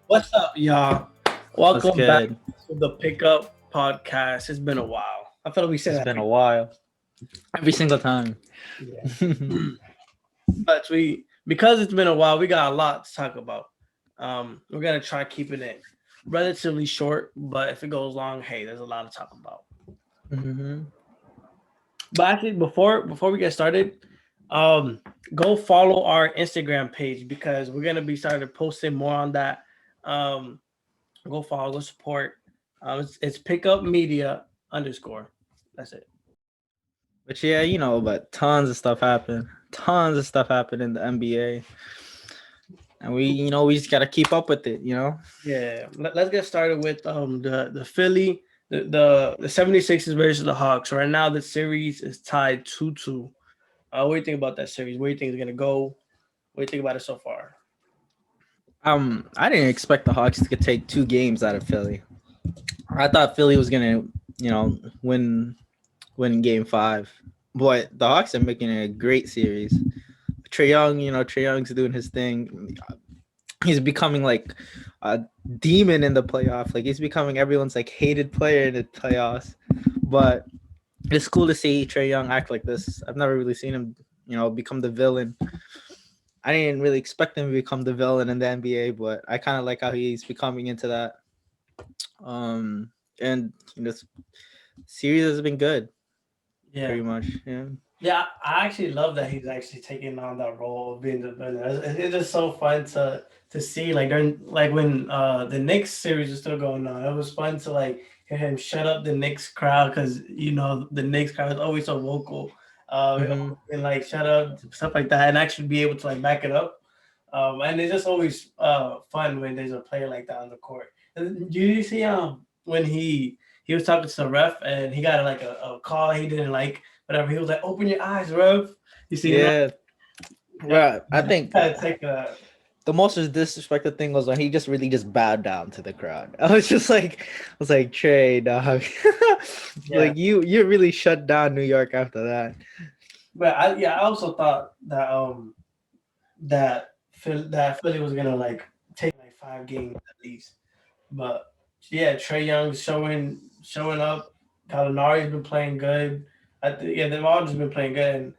What's up, y'all? What's Welcome back good? to the Pickup Podcast. It's been a while. I feel like we said It's that. been a while. Every single time. Yeah. But because it's been a while, we got a lot to talk about. We're gonna try keeping it relatively short, but if it goes long, hey, there's a lot to talk about. hmm But actually, before we get started, um, go follow our Instagram page because we're gonna be starting posting more on that. Um, go follow, go support. It's pickup media underscore. That's it. But yeah, but tons of stuff happened. Tons of stuff happened in the NBA. And we just gotta keep up with it. Yeah. Let's get started with the Philly the 76ers versus the Hawks. Right now the series is tied 2-2. What do you think about that series? Where do you think it's gonna go? What do you think about it so far? I didn't expect the Hawks to take 2 games out of Philly. I thought Philly was gonna, win game 5. But the Hawks are making it a great series. Trey Young's doing his thing. He's becoming like a demon in the playoff. Like he's becoming everyone's like hated player in the playoffs. But it's cool to see Trey Young act like this. I've never really seen him, become the villain. I didn't really expect him to become the villain in the NBA, but I kind of like how he's becoming into that. And this series has been good, Yeah. pretty much. Yeah. Yeah, I actually love that he's actually taking on that role of being the villain. It's just so fun to see like during like when the Knicks series is still going on. It was fun to like hear him shut up the Knicks crowd because the Knicks crowd is always so vocal, Mm-hmm. and like shut up stuff like that, and actually be able to like back it up. And it's just always fun when there's a player like that on the court. And did you see when he was talking to the ref and he got like a call he didn't like whatever. He was like, "Open your eyes, Rev." You seen that? Yeah, Yeah, right. I think gotta take a the most disrespectful thing was when he just really just bowed down to the crowd. I was like Trey, dog, yeah. like you really shut down New York after that. But I also thought that Philly was gonna like take like 5 games at least. But yeah, Trey Young showing up. Gallinari's been playing good. Yeah, they've all just been playing good.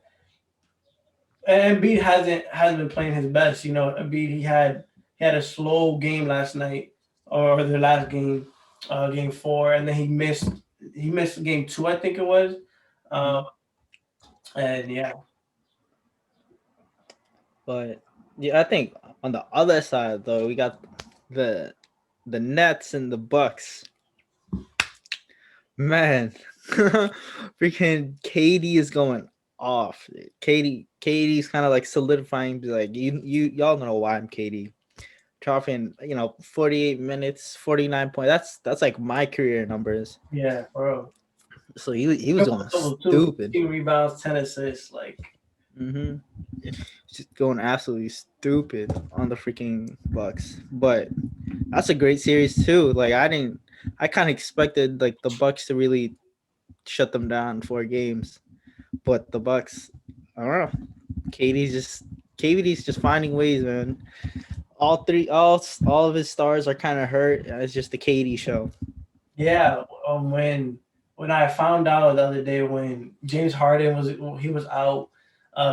And Embiid hasn't been playing his best. Embiid he had a slow game last night or the last game, game 4, and then he missed game 2, I think it was. hmm Uh, and yeah, But yeah, I think on the other side though, we got the the Nets and the Bucks. Man, freaking KD is going off. KD's kind of like solidifying. Like y'all know why I'm KD. Dropping 48 minutes, 49 points. That's like my career numbers. yeah, bro. So he was Triple going double too, stupid. 15 rebounds, 10 assists. Like hmm Just going absolutely stupid on the freaking Bucks. But that's a great series too. Like I kind of expected like the Bucks to really shut them down 4 games, but the Bucks, I don't know. KD's just KD's just finding ways, man. All of his stars are kind of hurt. It's just the KD show. yeah, when I found out the other day when James Harden was out,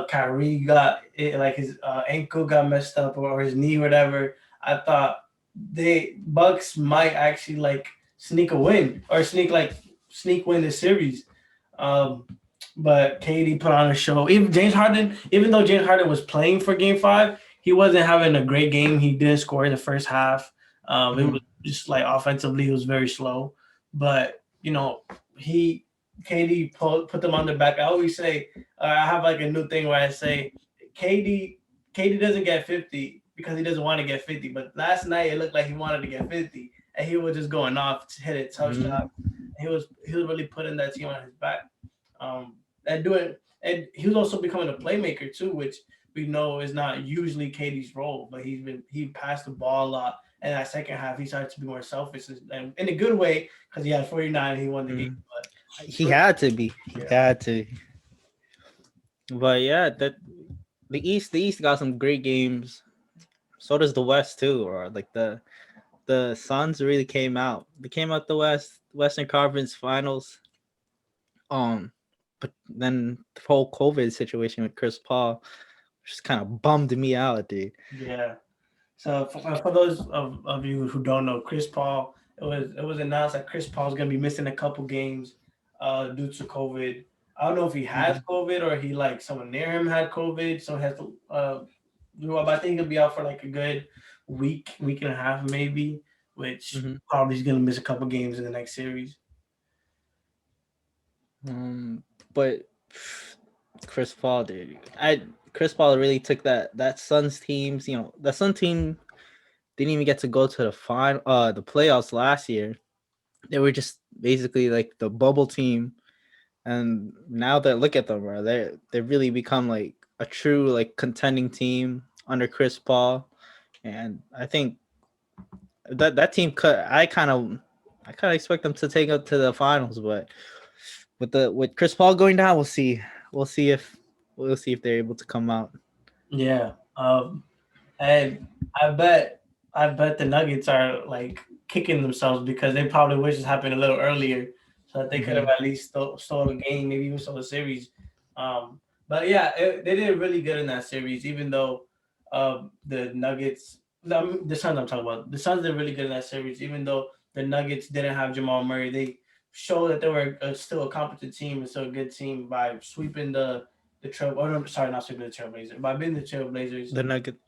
Kyrie got it, like his ankle got messed up or his knee, whatever. I thought they Bucks might actually like sneak a win or sneak win the series. Um, but KD put on a show. Even though James Harden was playing for Game 5, he wasn't having a great game. He didn't score in the first half. It was Mhm. just like offensively, it was very slow. But he KD put them on their back. I always say I have like a new thing where I say KD KD doesn't get 50 because he doesn't want to get 50. But last night it looked like he wanted to get 50, and he was just going off, hit a tough Mhm. shot. He was really putting that team on his back, um, and he was also becoming a playmaker too, which we know is not usually KD's role. But he passed the ball a lot. And that second half, he started to be more selfish, and in a good way because he had 49 and he won the game. Mhm. He But had to be. He yeah, had to. But yeah, that the East got some great games. So does the West too, or like the the Suns really came out. They came out the Western Conference Finals. But then the whole COVID situation with Chris Paul just kind of bummed me out, dude. Yeah. So for those of you who don't know, Chris Paul, it was announced that Chris Paul is gonna be missing a couple games due to COVID. I don't know if he has COVID or he like someone near him had COVID, so he has to do up. I think he'll be out for like a good week and a half maybe, which Mm-hmm. probably he's gonna miss a couple games in the next series. But Chris Paul, dude, Chris Paul really took that Suns teams. You know, the Sun team didn't even get to go to the playoffs last year. They were just basically like the bubble team, and now that look at them, bro, they really become like a true like contending team under Chris Paul, and I think that team could. I kind of expect them to take up to the finals, but with Chris Paul going down, we'll see. We'll see if they're able to come out. Yeah. And I bet the Nuggets are like kicking themselves because they probably wish this happened a little earlier, so that they could have at least stole a game, maybe even stole a series. But yeah, they did really good in that series, even though the Nuggets, the Suns I'm talking about, the Suns did really good in that series, even though the Nuggets didn't have Jamal Murray. They showed that they were still a competent team and still a good team by sweeping the trail. Oh no, sorry, not sweeping the Trailblazers, by beating the Trailblazers. The Nuggets.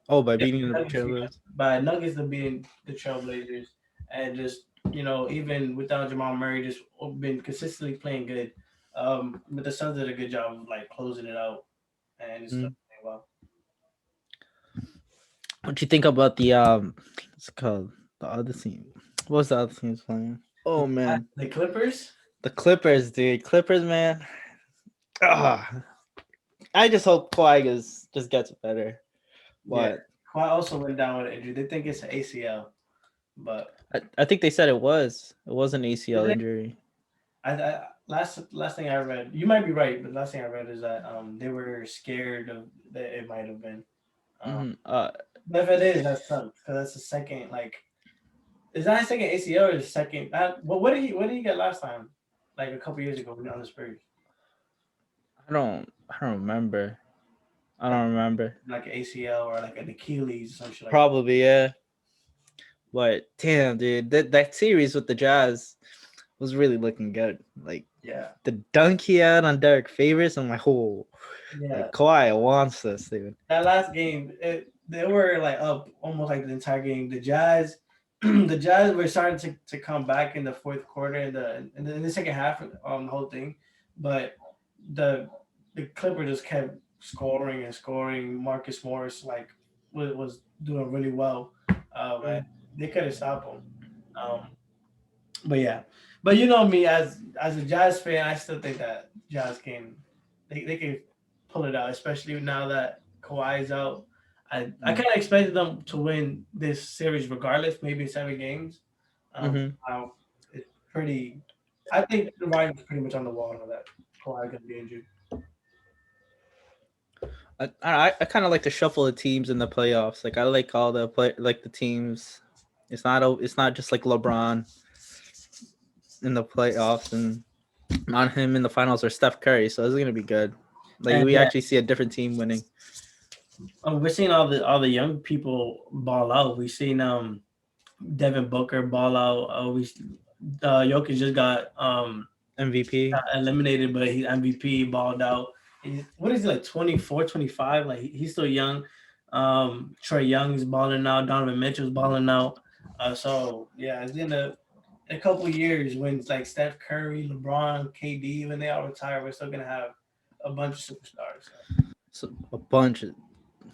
Oh, by Yeah, beating the Nuggets, yeah. Trailblazers. By Nuggets to beating the Trailblazers, and just even without Jamal Murray, just been consistently playing good. But the Suns did a good job of like closing it out, and it's still Mm. playing well. What you think about what's it called, the other team? What's the other team's playing? Oh man, The Clippers, the Clippers, dude. Clippers, man. Ah, I just hope Kawhi just gets better. yeah, But Kawhi also went down with an injury. They think it's an ACL, but I think they said it was an ACL injury. last thing I read, you might be right, but last thing I read is that they were scared of that it might have been. Um, Hmm. but if it is, that sucks because that's the second like. Is that his second ACL or his second? What did he get last time? Like a couple years ago on the Spurs, I don't remember. I like don't remember. like an ACL or like an Achilles or some shit like that. Probably, yeah. But damn, dude, that series with the Jazz was really looking good. Like Yeah, the dunk he had on Derek Favors, I'm like, oh, yeah. like Kawhi wants this, dude. That last game, they were like up almost like the entire game. The Jazz, the Jazz were starting to come back in the fourth quarter in the second half on the whole thing, but the the Clippers just kept scoring and scoring. Marcus Morris like was doing really well, and they couldn't stop him. Um, but yeah, but you know me as a Jazz fan, I still think that Jazz they can pull it out, especially now that Kawhi is out. I kind of expected them to win this series regardless, maybe 7 games. Mm-hmm. Now it's pretty. I think the writing's pretty much on the wall now that Kawhi could be injured. I kind of like to shuffle the teams in the playoffs. Like I like all the play like the teams. It's not just like LeBron in the playoffs and on him in the finals or Steph Curry. So it's gonna be good. Like And we yeah, actually see a different team winning. we're seeing all the young people ball out. We've seen Devin Booker ball out. Jokic just MVP. got eliminated, but he's MVP balled out. What is he like 24, 25? Like he's still young. Trey Young's balling out. Donovan Mitchell's balling out. So yeah, it's in a couple years when it's like Steph Curry, LeBron, KD, when they all retire, we're still gonna have a bunch of superstars. So a bunch of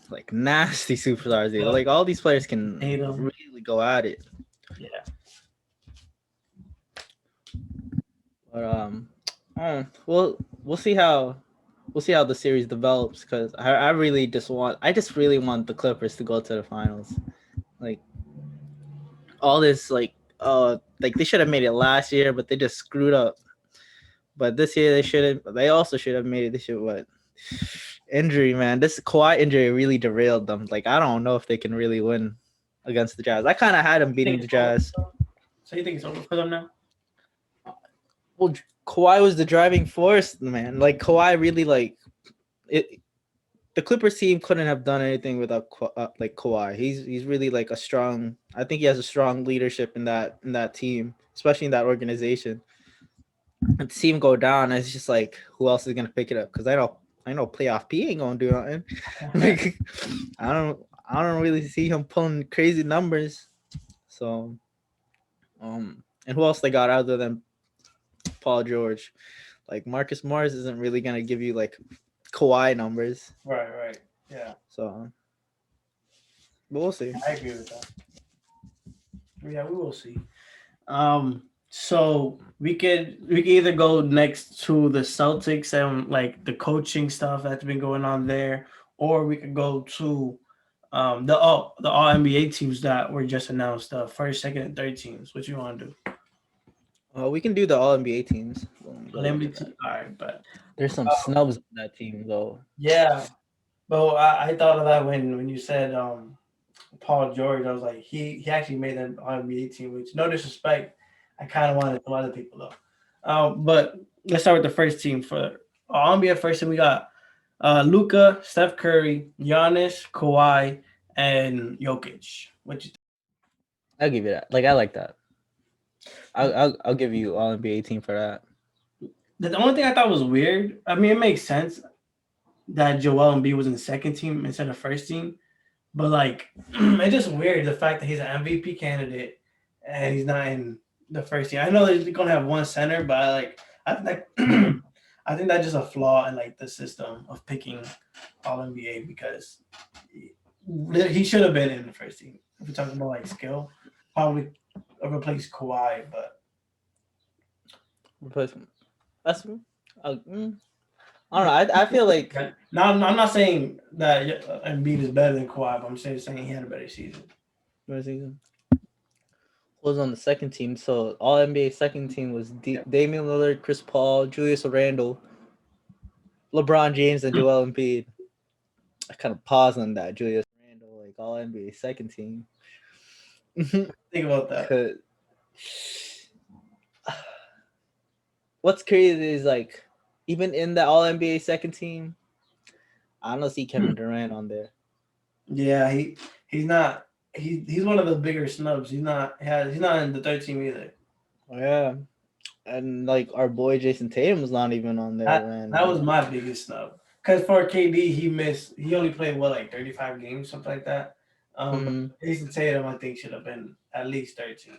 like nasty superstars. Dude. So, Like all these players can Tatum, really go at it. yeah. But we'll see how the series develops because I just really want the Clippers to go to the finals. Like all this like they should have made it last year, but they just screwed up. But this year they also should have made it this year. What injury, man? This Kawhi injury really derailed them. Like I don't know if they can really win. against the Jazz. I kind of had him beating the Jazz. So you think it's over for them now? Well, Kawhi was the driving force, man. Like Kawhi really like it. The Clippers team couldn't have done anything without like Kawhi. He's really like a strong. I think he has a strong leadership in that team, especially in that organization. And to see him go down, it's just like who else is gonna pick it up? Because I know playoff P ain't gonna do nothing. Like I don't really see him pulling crazy numbers. So, and who else they got other than Paul George? Like Marcus Morris isn't really gonna give you like Kawhi numbers. Right. Yeah. So, but we'll see. I agree with that. Yeah, we will see. So we could either go next to the Celtics and like the coaching stuff that's been going on there, or we could go to the all NBA teams that were just announced, first, second, and third teams. What you want to do? We can do the All NBA teams. All NBA team. All right, but There's some snubs on that team though. yeah, but I thought of that when you said Paul George. I was like, he actually made an All NBA team. Which, no disrespect, I kind of wanted some other people though. But let's start with the first team. For All NBA first team, we got Luka, Steph Curry, Giannis, Kawhi, and Jokic. What you I'll give you that. Like I like that. I'll give you All NBA team for that. The only thing I thought was weird. I mean, it makes sense that Joel Embiid was in the second team instead of first team, but like, it's just weird the fact that he's an MVP candidate and he's not in the first team. I know they're gonna have one center, but I think that I think that's just a flaw in like the system of picking All NBA because he should have been in the first team. If we're talking about like skill, probably replace Kawhi, but Replacement. That's I don't know. I feel like no, I'm not saying that Embiid is better than Kawhi, but I'm saying he had a better season. what season was on the second team. So All NBA second team was Damian Lillard, Chris Paul, Julius Randle, LeBron James, and Joel Embiid. I kind of paused on that. Julius Randle, like All NBA second team. Think about that. What's crazy is like even in the All NBA second team, I don't see Kevin Durant on there. Yeah, he's not. He's one of the bigger snubs. He's not in the third team either. Yeah, and like our boy Jason Tatum was not even on there. That was my biggest snub. Because for KD, he only played like 35 games, something like that. Jason Tatum, I think, should have been at least 13.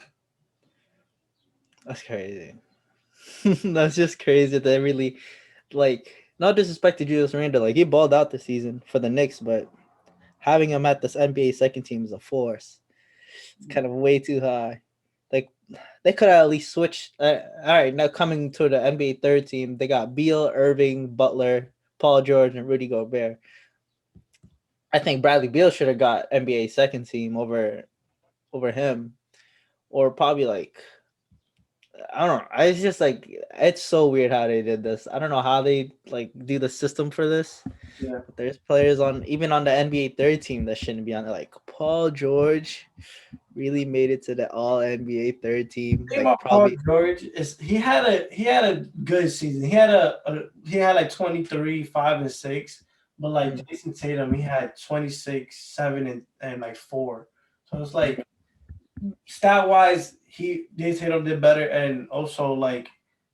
That's crazy. That's just crazy. That really, like, not disrespect to Julius Randle, like he balled out this season for the Knicks, but having him at this NBA second team is a force. It's kind of way too high. Like they could have at least switched. All right, now coming to the NBA third team, they got Beal, Irving, Butler, Paul George, and Rudy Gobert. I think Bradley Beal should have got NBA second team over him, or probably like. I don't know. It's just like it's so weird how they did this. I don't know how they like do the system for this. Yeah. But there's players even on the NBA third team that shouldn't be on it. Like Paul George really made it to the All NBA third team. The thing about Paul George is he had a good season. He had like 23, 5, and 6. But like Jason Tatum, he had 26, 7, and like 4. So it's like stat wise, Jason Tatum did better, and also like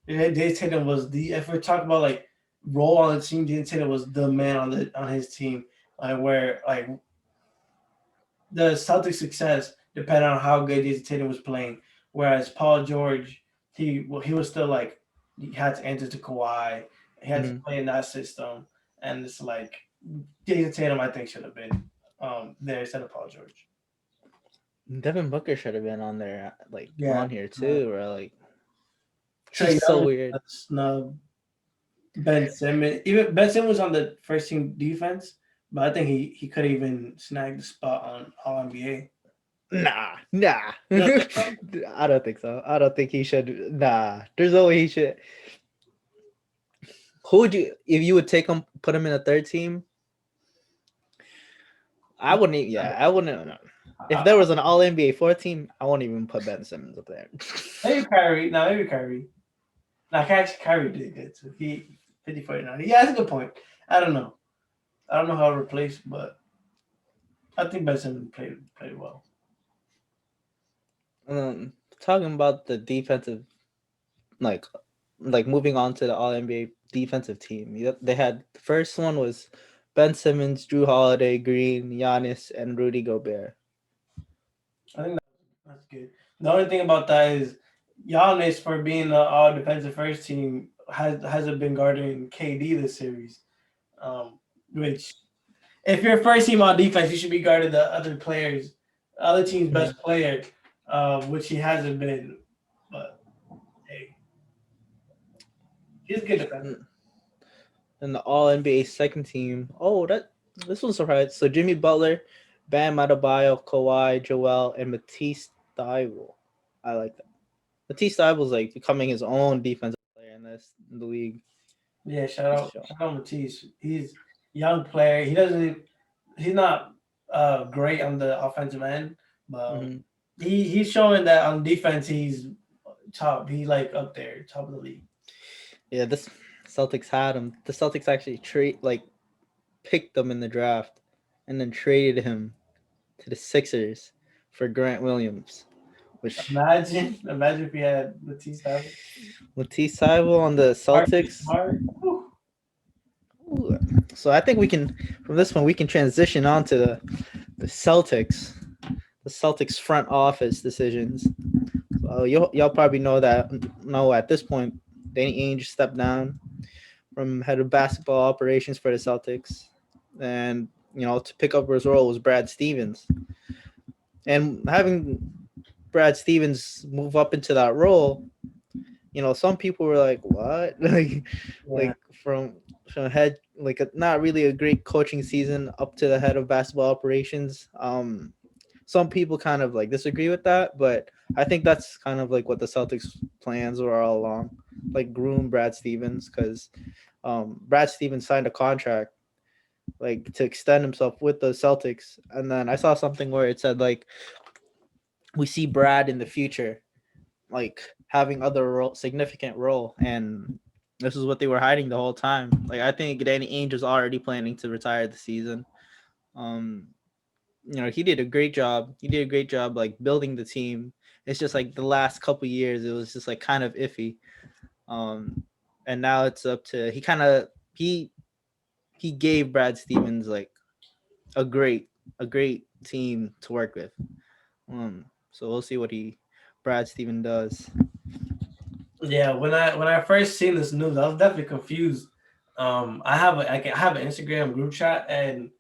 Jason Tatum was if we're talking about like role on the team, Jason Tatum was the man on his team. Where like the Celtics' success depended on how good Jason Tatum was playing. Whereas Paul George, he was still like he had to answer to Kawhi. He had to play in that system, and it's like Jason Tatum, I think, should have been there instead of Paul George. Devin Booker should have been on there, like on here too, or like. It's so weird. Snub. Ben Simmons, even Ben Simmons was on the first team defense, but I think he could even snag the spot on All NBA. Nah. I don't think so. I don't think he should. Nah, there's no way he should. Who would you, if you would take him, put him in a third team? I wouldn't. Yeah, I wouldn't. No. If there was an All NBA 4 team, I won't even put Ben Simmons up there. Maybe Kyrie. No, maybe Kyrie. Now, actually, Kyrie did good too. He 50 49. Yeah, that's a good point. I don't know. I don't know how to replace, but I think Ben Simmons played well. Talking about the defensive, like, moving on to the All NBA defensive team. They had the first one was Ben Simmons, Drew Holiday, Green, Giannis, and Rudy Gobert. I think that's good. The only thing about that is Giannis, for being the all defensive first team, hasn't been guarding KD this series. Which, if you're first team on defense, you should be guarding the other players, other team's best player, which he hasn't been. But hey, he's good defensive. And the All NBA second team. Oh, this was a surprise. So Jimmy Butler, Bam Adebayo, Kawhi, Joel, and Matisse Thybulle. I like that. Matisse Thybulle is like becoming his own defensive player in the league. Yeah, shout out Matisse. He's a young player. He's not great on the offensive end, but he's showing that on defense he's top. He's like up there, top of the league. Yeah, this Celtics had him. The Celtics actually picked him in the draft, and then traded him to the Sixers for Grant Williams. Which imagine if he had Matisse Thybulle on the Celtics. So I think from this one we can transition on to the Celtics. The Celtics front office decisions. So y'all probably know at this point Danny Ainge stepped down from head of basketball operations for the Celtics, and to pick up his role was Brad Stevens. And having Brad Stevens move up into that role, some people were like, "What?" like from head, not really a great coaching season up to the head of basketball operations. Some people kind of disagree with that, but I think that's kind of what the Celtics' plans were all along, groom Brad Stevens, because Brad Stevens signed a contract to extend himself with the Celtics, and then I saw something where it said we see Brad in the future, having other significant role, and this is what they were hiding the whole time. I think Danny Ainge was already planning to retire the season. He did a great job. Building the team. It's just the last couple years, it was just kind of iffy. And now it's up to he gave Brad Stevens a great team to work with. So we'll see what Brad Stevens does. Yeah, when I first seen this news, I was definitely confused. I have an Instagram group chat, and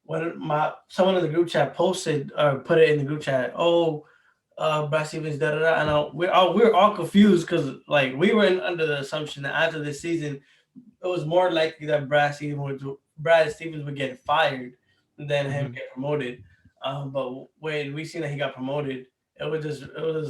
when someone in the group chat posted or put it in the group chat, Brad Stevens, da da da, and we're all confused because we were under the assumption that after this season, it was more likely that Brad Stevens would get fired than him get promoted. But when we seen that he got promoted, it was just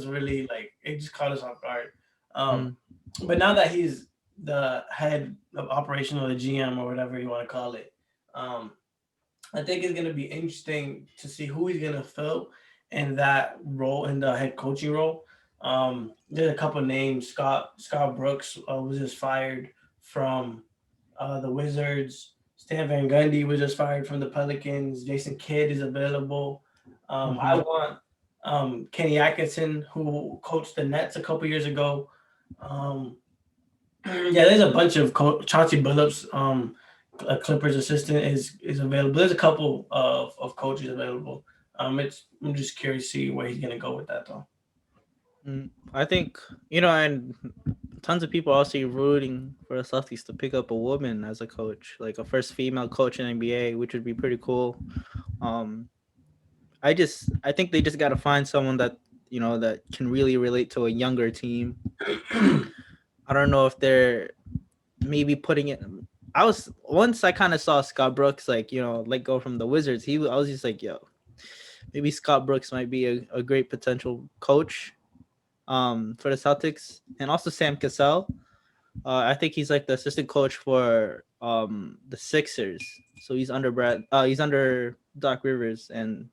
really it just caught us off guard. But now that he's the head of operation or the GM or whatever you want to call it, I think it's going to be interesting to see who he's going to fill in that role, in the head coaching role. There's a couple of names. Scott Brooks was just fired from the Wizards. Stan Van Gundy was just fired from the Pelicans. Jason Kidd is available. I want Kenny Atkinson, who coached the Nets a couple years ago. There's a bunch of Chauncey Billups, a Clippers assistant, is available. There's a couple of coaches available. I'm just curious to see where he's gonna go with that though. I think and tons of people are also rooting for the Celtics to pick up a woman as a coach, a first female coach in NBA, which would be pretty cool. I think they just got to find someone that that can really relate to a younger team. I don't know if they're maybe putting it. Once I kind of saw Scott Brooks let go from the Wizards. I was just maybe Scott Brooks might be a great potential coach for the Celtics, and also Sam Cassell. I think he's the assistant coach for the Sixers, so he's under Doc Rivers, and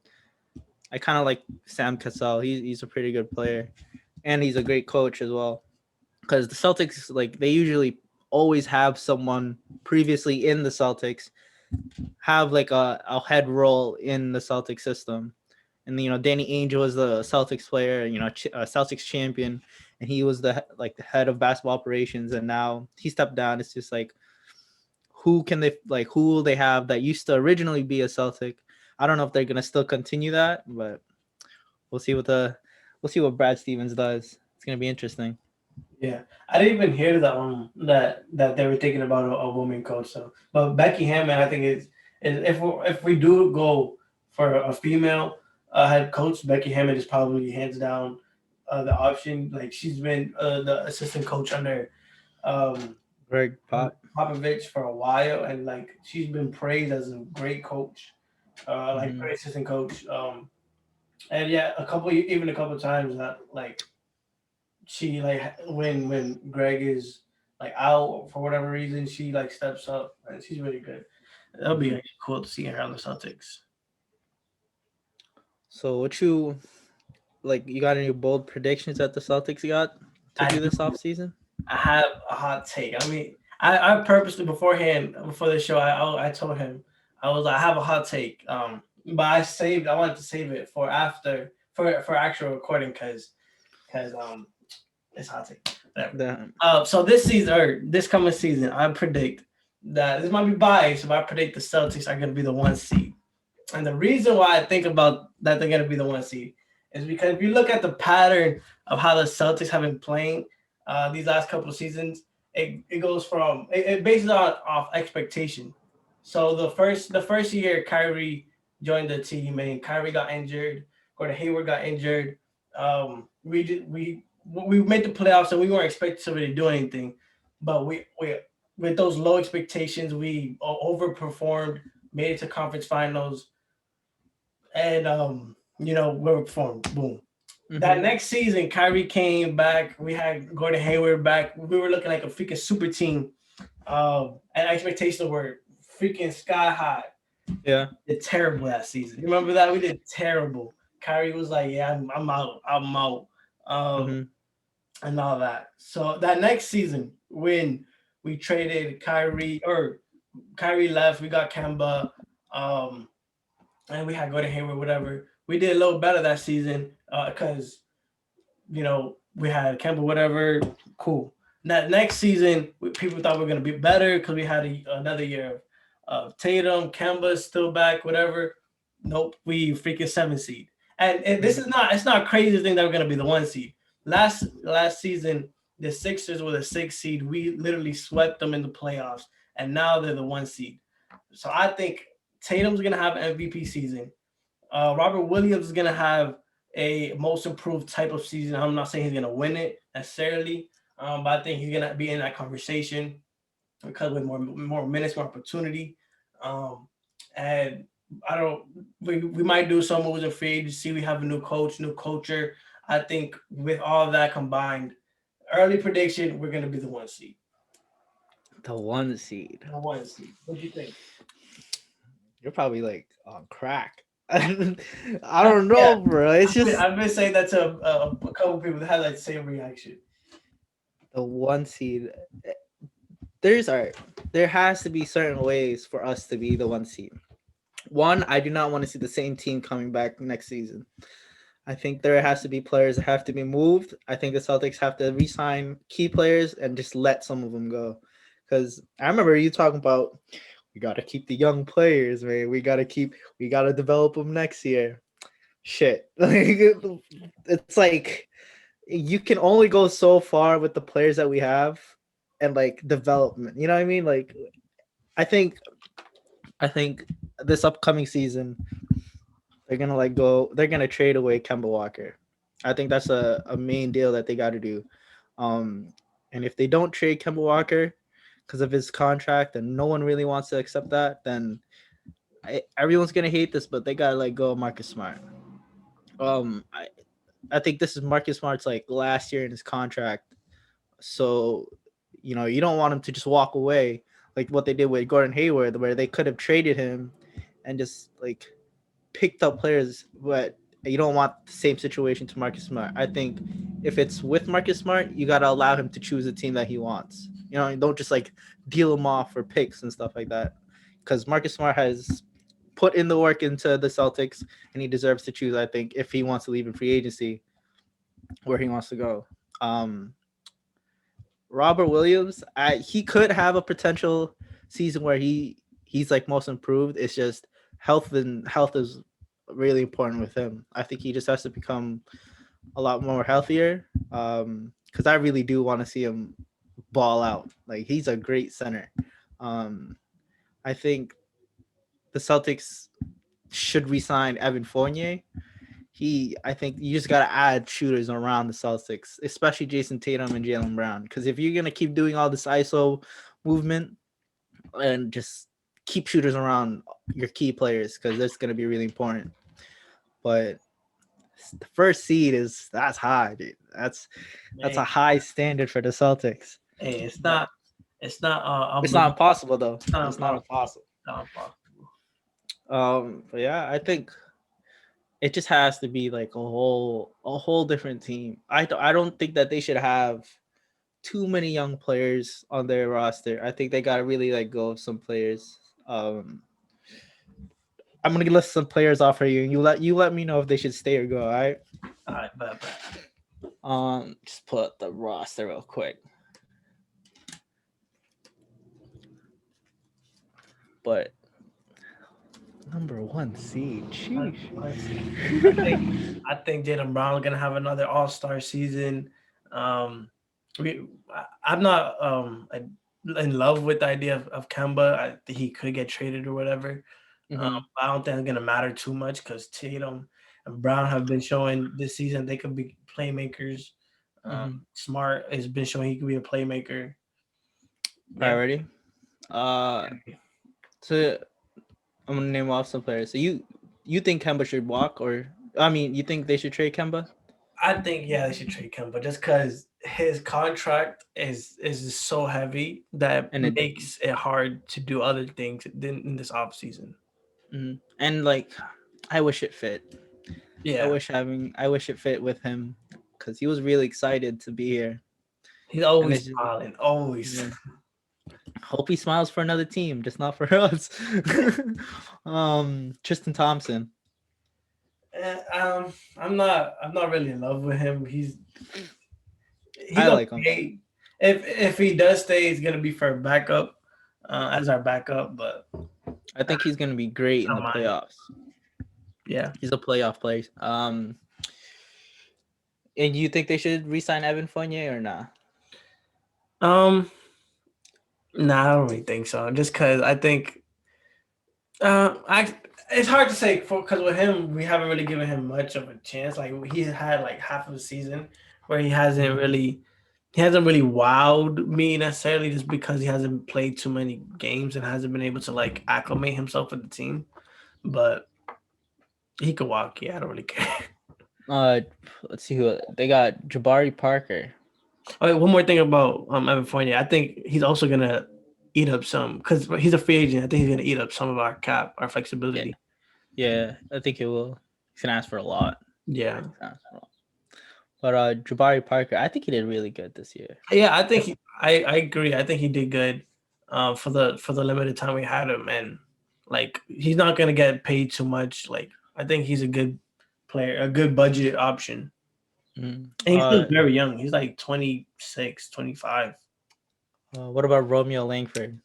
I kind of like Sam Cassell. He's a pretty good player, and he's a great coach as well. Because the Celtics, like they usually always have someone previously in the Celtics have like a head role in the Celtics system. And Danny Ainge was the Celtics player, Celtics champion, and he was the head of basketball operations. And now he stepped down. It's just like who will they have that used to originally be a Celtic? I don't know if they're gonna still continue that, but we'll see what Brad Stevens does. It's gonna be interesting. Yeah, I didn't even hear that they were thinking about a woman coach. So, but Becky Hammond, I think is if we do go for a female head coach, Becky Hammond is probably hands down the option. Like she's been the assistant coach under um, Greg Pop. Popovich for a while, and like she's been praised as a great coach, like great assistant coach. And yeah, even a couple times that like she like when Greg is like out for whatever reason, she like steps up and she's really good. That'll be actually cool to see her on the Celtics. So what you got any bold predictions that the Celtics got to do this offseason? I have a hot take. I mean, I purposely beforehand before the show, I told him I have a hot take. But I wanted to save it for after for actual recording because it's hot take. Whatever. So this season or this coming season, I predict that this might be biased, but I predict the Celtics are going to be the 1 seed. And the reason why I think about that they're going to be the 1 seed is because if you look at the pattern of how the Celtics have been playing these last couple of seasons, it goes from it bases off expectation. So the first year Kyrie joined the team and Kyrie got injured, Gordon Hayward got injured. We made the playoffs and we weren't expected to really do anything, but we with those low expectations we overperformed, made it to conference finals, and we performed. Boom. Mm-hmm. That next season, Kyrie came back. We had Gordon Hayward back. We were looking like a freaking super team, and expectations were freaking sky high. Yeah, we did terrible that season. You remember that? We did terrible. Kyrie was like, "Yeah, I'm out. I'm out." And all that. So that next season, when we traded Kyrie left, we got Kemba, and we had Gordon Hayward, whatever. We did a little better that season because, we had Kemba, whatever. Cool. That next season, people thought we were going to be better because we had another year of Tatum, Kemba still back, whatever. Nope, we freaking 7 seed. And this is it's not crazy to think that we're going to be the 1 seed. Last season, the Sixers were the 6 seed. We literally swept them in the playoffs, and now they're the 1 seed. So I think Tatum's going to have an MVP season. Robert Williams is going to have a most improved type of season. I'm not saying he's going to win it necessarily, but I think he's going to be in that conversation because with more minutes, more opportunity. And we might do some moves in free agency. We have a new coach, new culture. I think with all of that combined, early prediction, we're going to be the 1 seed. The 1 seed. The 1 seed. What do you think? You're probably like on crack. I don't know, bro. I've been saying that to a couple people that had like the same reaction. The 1 seed. There has to be certain ways for us to be the 1 seed. One, I do not want to see the same team coming back next season. I think there has to be players that have to be moved. I think the Celtics have to re-sign key players and just let some of them go. Because I remember you talking about we got to keep the young players, man. We got to develop them next year. Shit. It's like you can only go so far with the players that we have and like development. You know what I mean? Like I think this upcoming season they're gonna trade away Kemba Walker. I think that's a main deal that they got to do. And if they don't trade Kemba Walker because of his contract and no one really wants to accept that, then everyone's gonna hate this, but they gotta let go of Marcus Smart. I think this is Marcus Smart's like last year in his contract, so you don't want him to just walk away like what they did with Gordon Hayward, where they could have traded him and just like picked up players, but you don't want the same situation to Marcus Smart. I think if it's with Marcus Smart, you gotta allow him to choose a team that he wants. You know, you don't just like deal him off for picks and stuff like that. Because Marcus Smart has put in the work into the Celtics, and he deserves to choose. I think if he wants to leave in free agency, where he wants to go. Um, Robert Williams, he could have a potential season where he's like most improved. It's just health is really important with him. I think he just has to become a lot more healthier. Because I really do want to see him ball out. Like he's a great center. Um, I think the Celtics should resign Evan Fournier. I think you just gotta add shooters around the Celtics, especially Jason Tatum and Jalen Brown. Because if you're gonna keep doing all this ISO movement and just keep shooters around your key players, because that's gonna be really important. But the first seed that's high, dude. That's a high standard for the Celtics. Hey, it's not. It's not. It's not impossible though. It's not It's not impossible. Not impossible. But yeah, I think it just has to be like a whole different team. I don't think that they should have too many young players on their roster. I think they gotta really like go of some players. I'm gonna list some players off for you, and you let me know if they should stay or go. All right. All right, but Just put up the roster real quick. But number 1 seed, sheesh. I think Jaylen Brown is gonna have another All-Star season. I'm not in love with the idea of Kemba. I think he could get traded or whatever. I don't think it's gonna matter too much because Tatum and Brown have been showing this season they could be playmakers. Smart has been showing he could be a playmaker. All right, ready? So I'm gonna name off some players. So you think Kemba should walk, or you think they should trade Kemba? I think they should trade Kemba just because his contract is so heavy that it makes it hard to do other things in this off season. And like, I wish it fit. Yeah, I wish it fit with him because he was really excited to be here. He's always smiling, always. Yeah. Hope he smiles for another team, just not for us. Tristan Thompson. I'm not really in love with him. I like him. If he does stay, he's gonna be for backup, as our backup. But I think he's gonna be great in the playoffs. Yeah, he's a playoff player. And you think they should re-sign Evan Fournier or not? Nah, I don't really think so. Just because I think, it's hard to say because with him, we haven't really given him much of a chance. Like he had like half of the season where he hasn't really wowed me necessarily, just because he hasn't played too many games and hasn't been able to like acclimate himself with the team. But he could walk. Yeah, I don't really care. Let's see who they got. Jabari Parker. Oh, wait, one more thing about Evan Fournier. I think he's also gonna eat up some because he's a free agent. I think he's gonna eat up some of our cap, our flexibility. Yeah, I think he will. He's gonna ask for a lot. Yeah. But Jabari Parker, I think he did really good this year. Yeah, I think I agree. I think he did good for the limited time we had him, and like he's not gonna get paid too much. Like I think he's a good player, a good budget option. And he's still very young. He's like 26, 25. What about Romeo Langford?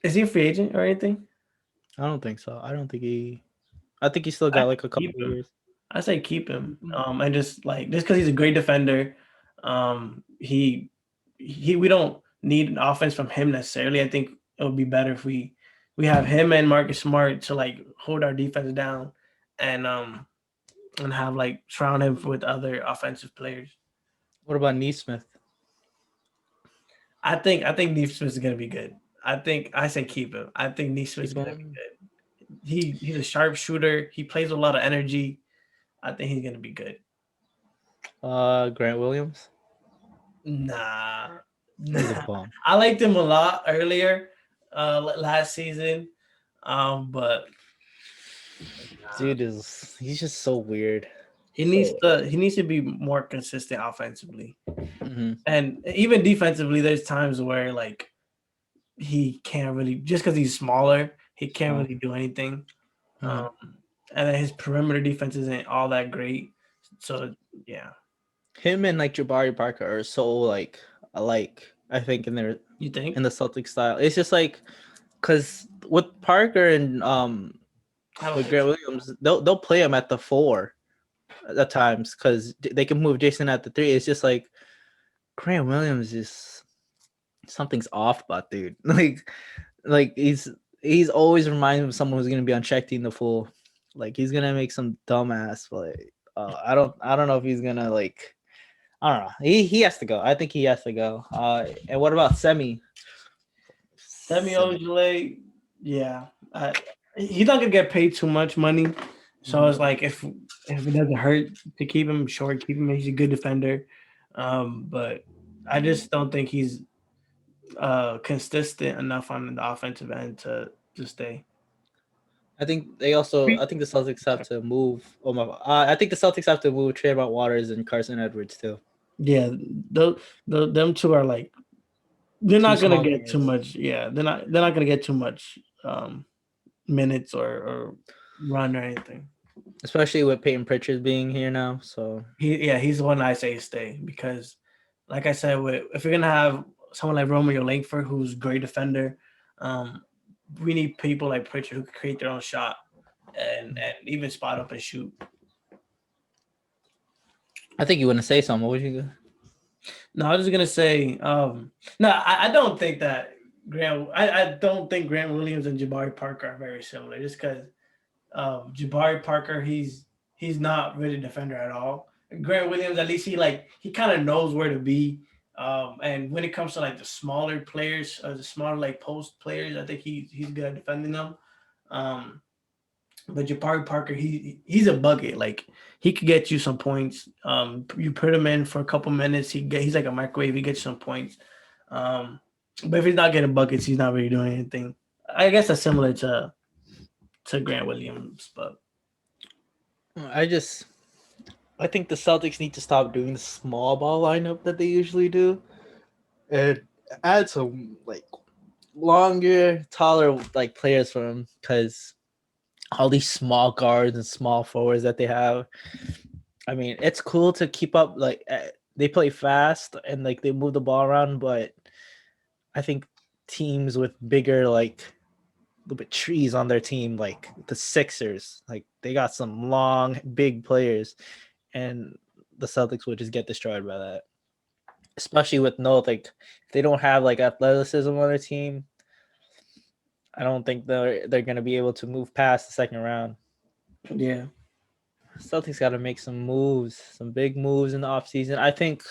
Is he a free agent or anything? I don't think so. I think he still got like a couple of years. I say keep him. And just because he's a great defender. We don't need an offense from him necessarily. I think it would be better if we have him and Marcus Smart to like hold our defense down and have like surround him with other offensive players. What about Nesmith? I think Nesmith is gonna be good. I say keep him. I think Nesmith is gonna be good. He's a sharpshooter. He plays with a lot of energy. I think he's gonna be good. Grant Williams? Nah. He's a bum. I liked him a lot earlier, last season. But Dude is he's just so weird. So He needs to be more consistent offensively. mhm. And even defensively, there's times where like he can't really just because he's smaller, he can't Uh, really do anything. mhm. Um, and then his perimeter defense isn't all that great. So yeah, Him and like Jabari Parker are so like alike. I think you think? in the Celtic style. It's just like because with Parker and I don't with think Grant so. Williams, they'll play him at the four at times because they can move Jason at the three. It's just like Grant Williams is something's off about dude. Like he's always reminding me of someone who's gonna be on check team the full. Like he's gonna make some dumbass play. I don't know if he's gonna like I don't know. He has to go. I think he has to go. And what about Semi? Semi Semi. Ojeleye, yeah, he's not gonna get paid too much money. So Mhm. it's like if it doesn't hurt to keep him short, keep him. He's a good defender, but I just don't think he's consistent enough on the offensive end to stay. I think the Celtics have to move. Oh my! I think the Celtics have to move Trayvon Waters and Carson Edwards too. Yeah, them two are like they're Two not gonna small get too guards, much. Yeah, they're not gonna get too much minutes or run or anything. especially with Peyton Pritchard being here now. So He's the one I say stay because, like I said, if you're gonna have someone like Romeo Langford who's a great defender, um, we need people like Pritchard who can create their own shot and even spot up and shoot. I think you want to say something. What would you? No, I was just gonna say, no, I don't think that I don't think Grant Williams and Jabari Parker are very similar. Just because Jabari Parker, he's not really a defender at all. Grant Williams, at least he kind of knows where to be. And when it comes to like the smaller players, the smaller like post players, I think he's good at defending them. Um, but Jabari Parker, he's a bucket. Like he could get you some points. You put him in for a couple minutes, he's like a microwave. He gets some points. Um, but if he's not getting buckets, he's not really doing anything. I guess that's similar to Grant Williams, but I just I think the Celtics need to stop doing the small ball lineup that they usually do and add some like longer, taller like players for them because all these small guards and small forwards that they have. I mean, it's cool to keep up. Like they play fast and like they move the ball around, but I think teams with bigger like little bit trees on their team, like the Sixers, like they got some long, big players, and the Celtics would just get destroyed by that. Especially with no like if they don't have like athleticism on their team, I don't think they're gonna be able to move past the second round. yeah. Celtics got to make some moves, some big moves in the offseason. I think.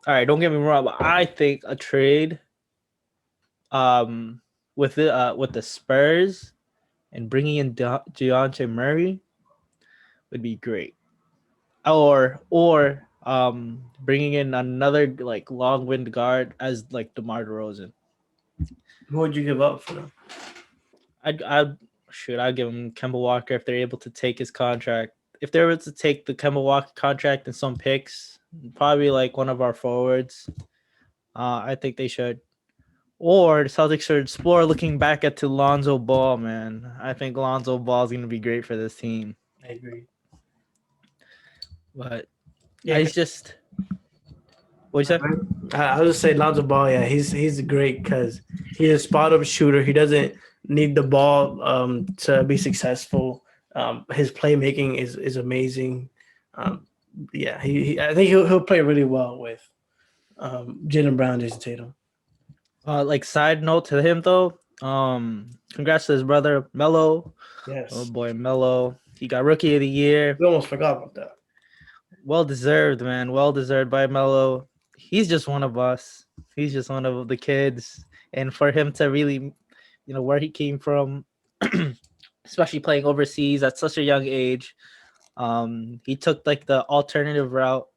All right, don't get me wrong, but I think a trade, with the Spurs and bringing in Deontay Murray would be great. Or bringing in another like long wind guard as like DeMar DeRozan. Who would you give up for them? I'd give him Kemba Walker if they're able to take his contract. If they're able to take the Kemba Walker contract and some picks, probably like one of our forwards. I think they should. Or the Celtics should explore looking back at to Lonzo Ball, man. I think Lonzo Ball is going to be great for this team. I agree. But Yeah, I just what you say? I was just say Lonzo Ball. Yeah, he's great because he's a spot up shooter. He doesn't need the ball to be successful. His playmaking is amazing. Um, yeah, I think he'll play really well with Jalen Brown, Jason Tatum. Like side note to him though, congrats to his brother Melo. Oh Yes, boy, Melo. He got rookie of the year. we almost forgot about that. Well deserved, man. Well deserved by Melo. He's just one of us. He's just one of the kids. And for him to really, where he came from, especially playing overseas at such a young age, he took like the alternative route.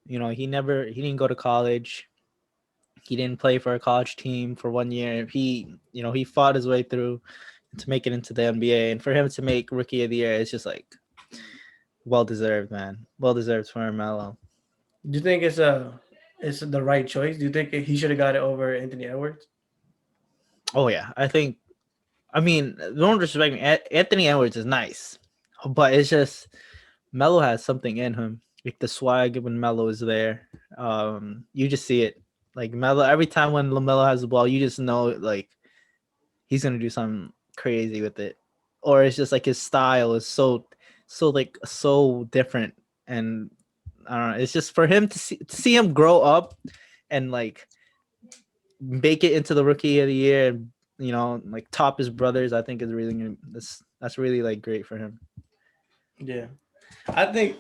He didn't go to college. He didn't play for a college team for 1 year. He fought his way through. to make it into the NBA, and for him to make Rookie of the Year is just like well deserved, man. Well deserved for Melo. Do you think it's the right choice? Do you think he should have got it over Anthony Edwards? Oh yeah, I think. I mean, don't disrespect me. Anthony Edwards is nice, but it's just Melo has something in him. Like the swag when Melo is there, you just see it. Like Melo, every time when LaMelo has the ball, you just know like he's gonna do something crazy with it, or it's just like his style is so different, and I don't know. It's just for him to see him grow up and like make it into the Rookie of the Year, and like top his brothers. I think is really that's really like great for him. Yeah, I think.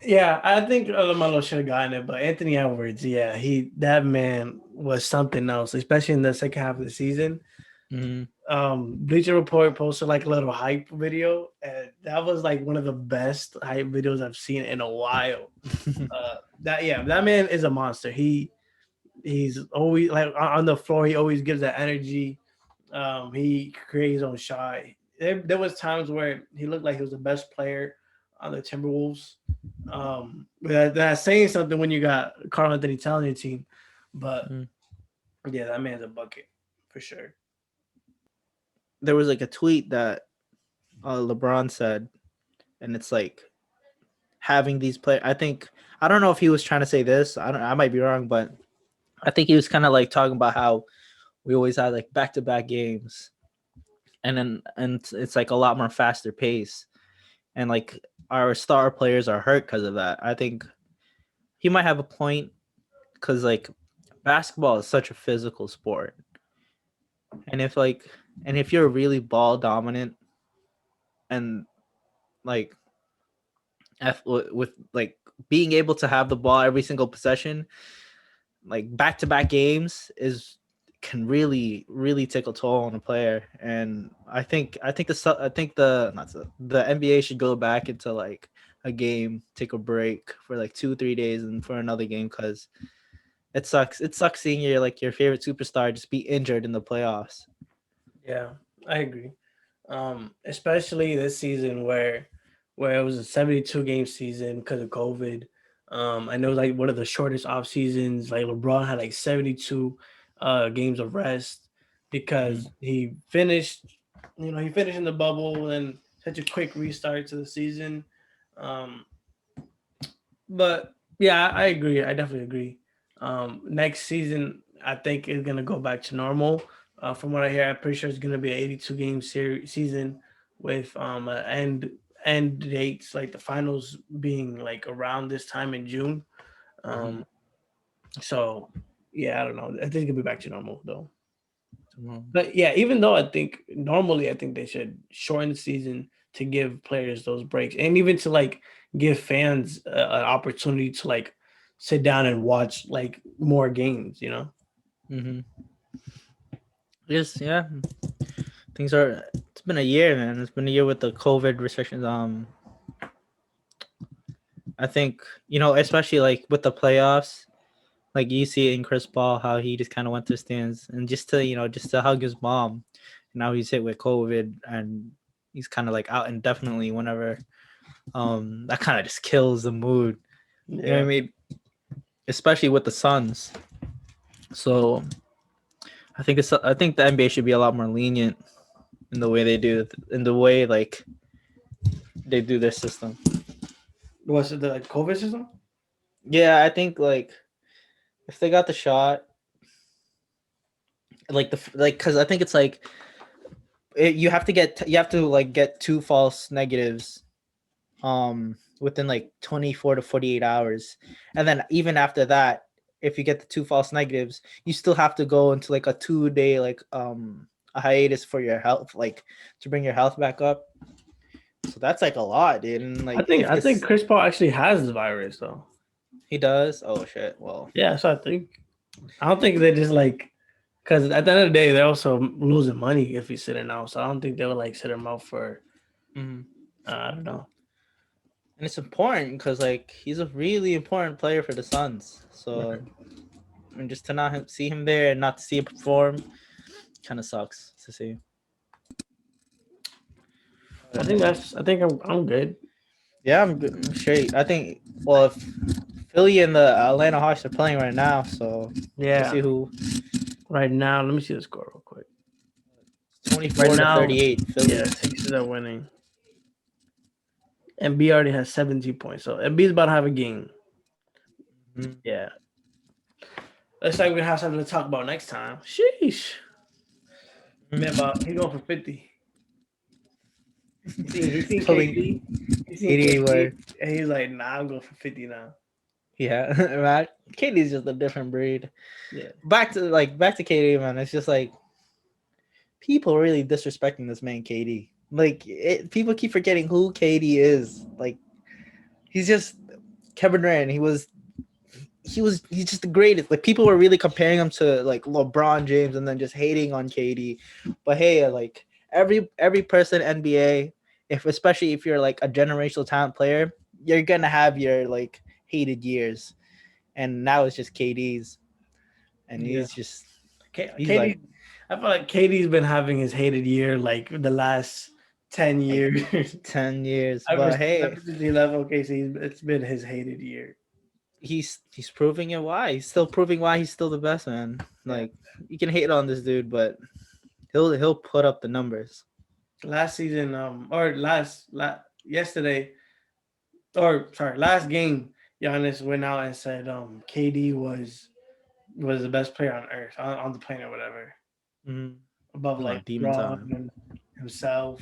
Yeah, I think LaMelo should have gotten it, but Anthony Edwards, yeah, that man was something else, especially in the second half of the season. Mm-hmm. Bleacher Report posted like a little hype video, and that was like one of the best hype videos I've seen in a while. That man is a monster. He's always like on the floor. He always gives that energy. He creates his own shot. There was times where he looked like he was the best player on the Timberwolves. But that's saying something when you got Karl Anthony Towns on your team. But yeah, that man's a bucket for sure. There was like a tweet that LeBron said, and it's like having these players. I don't know if he was trying to say this. I might be wrong, but I think he was kind of like talking about how we always had like back-to-back games, and it's like a lot more faster pace, and like our star players are hurt because of that. I think he might have a point because like basketball is such a physical sport, and if you're really ball dominant and like with like being able to have the ball every single possession, like back-to-back games can really take a toll on a player. And I think the NBA should go back into like a game, take a break for like 2-3 days and for another game, because it sucks seeing your favorite superstar just be injured in the playoffs. Yeah, I agree. Especially this season where it was a 72 game season because of COVID. I know like one of the shortest off seasons. Like LeBron had like 72 games of rest because he finished. He finished in the bubble and such a quick restart to the season. Um, but yeah, I agree. I definitely agree. Next season, I think is gonna go back to normal. From what I hear, I'm pretty sure it's gonna be an 82 game season with end dates like the finals being like around this time in June. So yeah, I don't know. I think it's gonna be back to normal though. But yeah, even though I think they should shorten the season to give players those breaks, and even to like give fans an opportunity to like sit down and watch like more games. Mm-hmm. Yes, yeah. It's been a year, man. It's been a year with the COVID restrictions. I think, especially like with the playoffs, like you see it in Chris Paul, how he just kind of went to the stands and just to hug his mom. Now he's hit with COVID and he's kind of like out indefinitely whenever. That kind of just kills the mood. Yeah. You know what I mean? Especially with the Suns. So I think the NBA should be a lot more lenient in the way they do, in the way like they do their system. Was it the COVID system? Yeah, I think like if they got the shot, because I think it's like you have to like get 2 false negatives, within like 24 to 48 hours, and then even after that, if you get the 2 false negatives, you still have to go into like a 2-day like a hiatus for your health, like to bring your health back up. So that's like a lot, dude. And like I think Chris Paul actually has the virus though. He does. Oh shit. Well, yeah. So I don't think they just like, because at the end of the day they're also losing money if he's sitting out. So I don't think they would like sit him out for. I don't know. And it's important because like he's a really important player for the Suns. So, Right. and just to not see him there and not to see him perform, kind of sucks to see. I think I'm good. Yeah, I'm straight. I think. Well, if Philly and the Atlanta Hawks are playing right now, so we'll Yeah. see who. Right now, let me see the score real quick. 24 Right to now, 38. Philly. yeah, Sixers are winning. MB already has 17 points, so MB is about to have a game. Mhm. Yeah. Looks like we have something to talk about next time. Sheesh. Man, about he's going for 50. He seen Pulling KD. He seen 80 KD. where. And he's like, nah, I'm going for 50 now. Yeah, man. KD's just a different breed. Yeah. Back to KD, man. It's just like people really disrespecting this man KD. Like people keep forgetting who KD is. Like he's just Kevin Durant. He's just the greatest. Like people were really comparing him to like LeBron James and then just hating on KD. But hey, like every person NBA, if especially if you're like a generational talent player, you're gonna have your like hated years. And now it's just KD's. And Yeah. he's KD, like I feel like KD's been having his hated year like the last 10 years. 10 years. ever, But hey, ever since he left OKC, it's been his hated year. he's proving it why. He's still proving why he's still the best, man. Yeah. Like you can hate on this dude, but he'll put up the numbers. Last season, or yesterday, or sorry, last game, Giannis went out and said KD was the best player on earth, on the planet, whatever, Mm-hmm. above like Demon Bron time. and himself.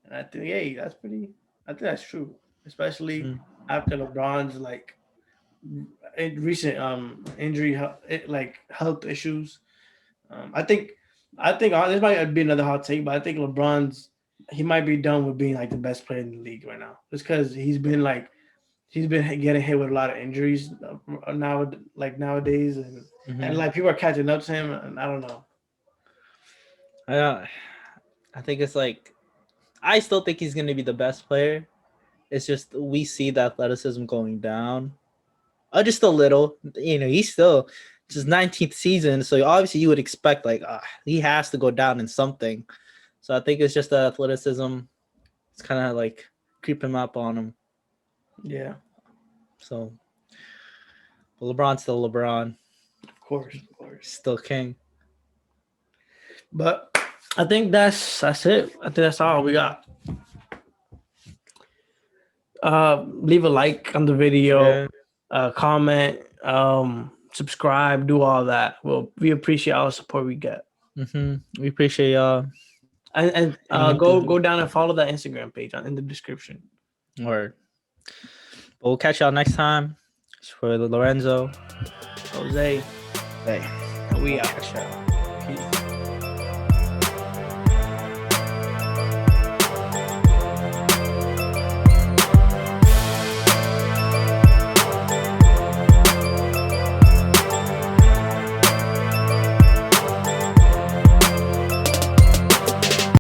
And I think, hey, that's pretty. I think that's true, especially Mm. after LeBron's like recent injury, like health issues. I think this might be another hot take, but I think he might be done with being like the best player in the league right now, just because he's been getting hit with a lot of injuries now, like nowadays, and Mhm. like people are catching up to him, and I don't know. I think it's like I still think he's gonna be the best player. It's just we see the athleticism going down, just a little. You know, he's still it's his 19th season, so obviously you would expect like he has to go down in something. So I think it's just the athleticism. It's kind of like creeping up on him. Yeah, So, but LeBron's still LeBron, of course. still king. But I think that's it. I think that's all we got. Leave a like on the video, Yeah. comment, subscribe, do all that. We appreciate all the support we get. We appreciate y'all. And go down and follow that Instagram page in the description. Word. But we'll catch y'all next time. It's for Lorenzo. Jose, Hey, we out. catch y'all. Peace.